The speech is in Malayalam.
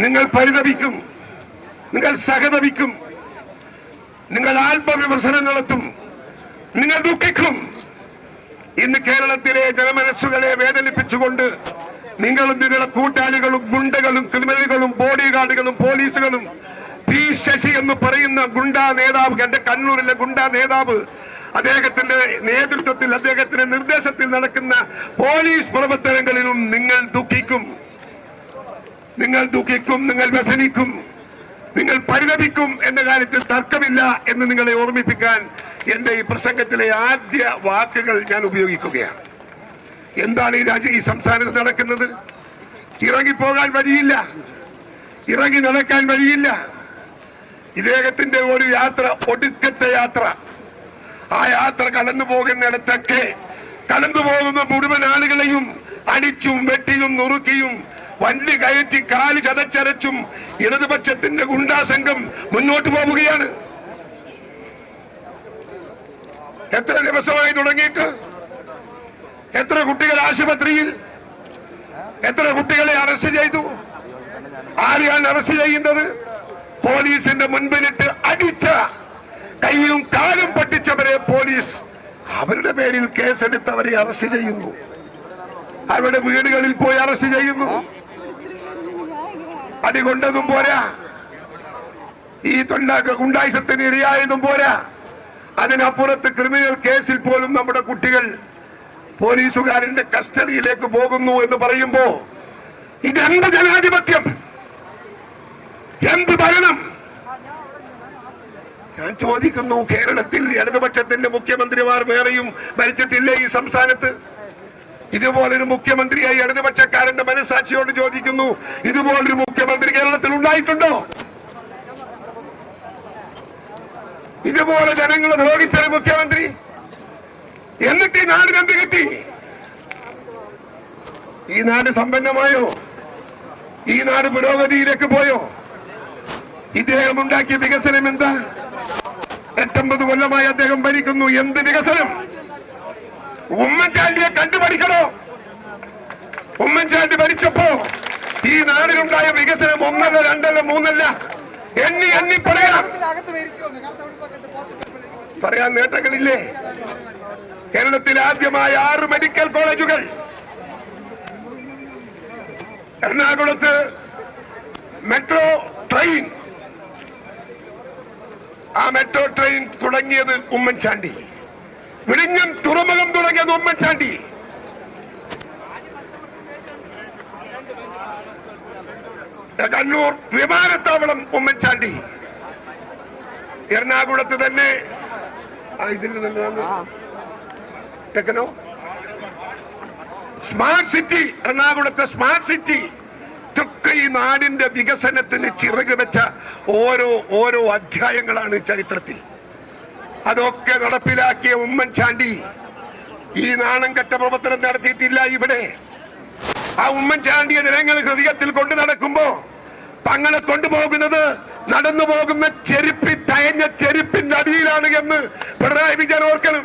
നിങ്ങൾ പരിതപിക്കും, നിങ്ങൾ സഹതപിക്കും, നിങ്ങൾ ആത്മവിമർശനം നടത്തും, നിങ്ങൾ ദുഃഖിക്കും. ഇന്ന് കേരളത്തിലെ ജനമനസ്സുകളെ വേദനിപ്പിച്ചുകൊണ്ട് നിങ്ങളും നിങ്ങളുടെ കൂട്ടാളികളും ഗുണ്ടകളും ക്രിമിനലുകളും ബോഡി ഗാർഡുകളും പോലീസുകളും പി ശശി എന്ന് പറയുന്ന ഗുണ്ടാ നേതാവ്, എന്റെ കണ്ണൂരിലെ ഗുണ്ടാ നേതാവ്, അദ്ദേഹത്തിന്റെ നേതൃത്വത്തിൽ അദ്ദേഹത്തിന്റെ നിർദ്ദേശത്തിൽ നടക്കുന്ന പോലീസ് പ്രവർത്തനങ്ങളിലും നിങ്ങൾ ദുഃഖിക്കും, നിങ്ങൾ വ്യസനിക്കും, നിങ്ങൾ പരിതപിക്കും എന്ന കാര്യത്തിൽ തർക്കമില്ല എന്ന് നിങ്ങളെ ഓർമ്മിപ്പിക്കാൻ എന്റെ ഈ പ്രസംഗത്തിലെ ആദ്യ വാക്കുകൾ ഞാൻ ഉപയോഗിക്കുകയാണ്. എന്താണ് ഈ സംസ്ഥാനത്ത് നടക്കുന്നത്? ഇറങ്ങിപ്പോകാൻ വഴിയില്ല, ഇറങ്ങി നടക്കാൻ വഴിയില്ല. ഇദ്ദേഹത്തിന്റെ ഒരു യാത്ര, ഒടുക്കത്തെ യാത്ര, ആ യാത്ര കടന്നു പോകുന്നിടത്തൊക്കെ കടന്നു പോകുന്ന മുഴുവൻ ആളുകളെയും അടിച്ചും വെട്ടിയും നുറുക്കിയും വണ്ടി കയറ്റി കാല് ചതച്ചരച്ചും ഇടതുപക്ഷത്തിന്റെ ഗുണ്ടാ സംഘം മുന്നോട്ട് പോവുകയാണ്. എത്ര ദിവസമായി തുടങ്ങിയിട്ട്? എത്ര കുട്ടികൾ ആശുപത്രിയിൽ? എത്ര കുട്ടികളെ അറസ്റ്റ് ചെയ്തു? ആരെയാണ് അറസ്റ്റ് ചെയ്യുന്നത്? പോലീസിന്റെ മുൻപിലിട്ട് അടിച്ച, കൈയും കാലും പൊട്ടിച്ചവരെ പോലീസ് അവരുടെ പേരിൽ കേസെടുത്തവരെ അറസ്റ്റ് ചെയ്യുന്നു, അവരുടെ വീടുകളിൽ പോയി അറസ്റ്റ് ചെയ്യുന്നു. അടികൊണ്ടതും പോരാ, ഈ ഗുണ്ടായിസത്തിന് ഇരയായതും പോരാ, അതിനപ്പുറത്ത് ക്രിമിനൽ കേസിൽ പോലും നമ്മുടെ കുട്ടികൾ പോലീസുകാരന്റെ കസ്റ്റഡിയിലേക്ക് പോകുന്നു എന്ന് പറയുമ്പോ ഇതെന്ത് ജനാധിപത്യം, എന്ത് ഭരണം? ഞാൻ ചോദിക്കുന്നു, കേരളത്തിൽ ഇടതുപക്ഷത്തിന്റെ മുഖ്യമന്ത്രിമാർ വേറെയും ഭരിച്ചിട്ടില്ലേ ഈ സംസ്ഥാനത്ത്? ഇതുപോലൊരു മുഖ്യമന്ത്രിയായി ഇടതുപക്ഷക്കാരന്റെ മനസ്സാക്ഷിയോട് ചോദിക്കുന്നു, ഇതുപോലൊരു മുഖ്യമന്ത്രി കേരളത്തിൽ ഉണ്ടായിട്ടുണ്ടോ? ഇതുപോലെ ജനങ്ങളെ ദ്രോഹിച്ചൊരു മുഖ്യമന്ത്രി? എന്നിട്ട് ഈ നാടിന് എന്ത് കിട്ടി? ഈ നാട് സമ്പന്നമായോ? ഈ നാട് പുരോഗതിയിലേക്ക് പോയോ? ഇദ്ദേഹം ഉണ്ടാക്കിയ വികസനം എന്താ? 8 കൊല്ലമായി അദ്ദേഹം ഭരിക്കുന്നു. എന്ത് വികസനം? ഉമ്മൻചാണ്ടിയെ കണ്ടുപഠിക്കണോ? ഉമ്മൻചാണ്ടി ഭരിച്ചപ്പോ ഈ നാടിനുണ്ടായ വികസനം 1, 2, 3 എണ്ണി പറയാൻ നേട്ടങ്ങളില്ലേ? കേരളത്തിൽ ആദ്യമായ 6 മെഡിക്കൽ കോളേജുകൾ, എറണാകുളത്ത് മെട്രോ ട്രെയിൻ, ആ മെട്രോ ട്രെയിൻ തുടങ്ങിയത് ഉമ്മൻചാണ്ടി, വിഴിഞ്ഞം തുറമുഖം തുടങ്ങിയത് ഉമ്മൻചാണ്ടി. കണ്ണൂർ വിമാനത്താവളം ഉമ്മൻചാണ്ടി. എറണാകുളത്ത് തന്നെ ടെക്നോ സ്മാർട്ട് സിറ്റി, എറണാകുളത്തെ സ്മാർട്ട് സിറ്റി ഇതൊക്കെ ഈ നാടിന്റെ വികസനത്തിന് ചിറക് വെച്ച ഓരോ അധ്യായങ്ങളാണ് ചരിത്രത്തിൽ. അതൊക്കെ നടപ്പിലാക്കിയ ഉമ്മൻചാണ്ടി ഈ നാണം കെട്ട പ്രവർത്തനം നടത്തിയിട്ടില്ല ഇവിടെ. ആ ഉമ്മൻചാണ്ടിയെ ജനങ്ങൾ ഹൃദയത്തിൽ കൊണ്ടു നടക്കുമ്പോ തങ്ങളെ കൊണ്ടുപോകുന്നത് നടന്നു പോകുന്ന തയഞ്ഞ ചെരുപ്പിന്റെ അടിയിലാണ് എന്ന് പിണറായി വിജയൻ ഓർക്കണം.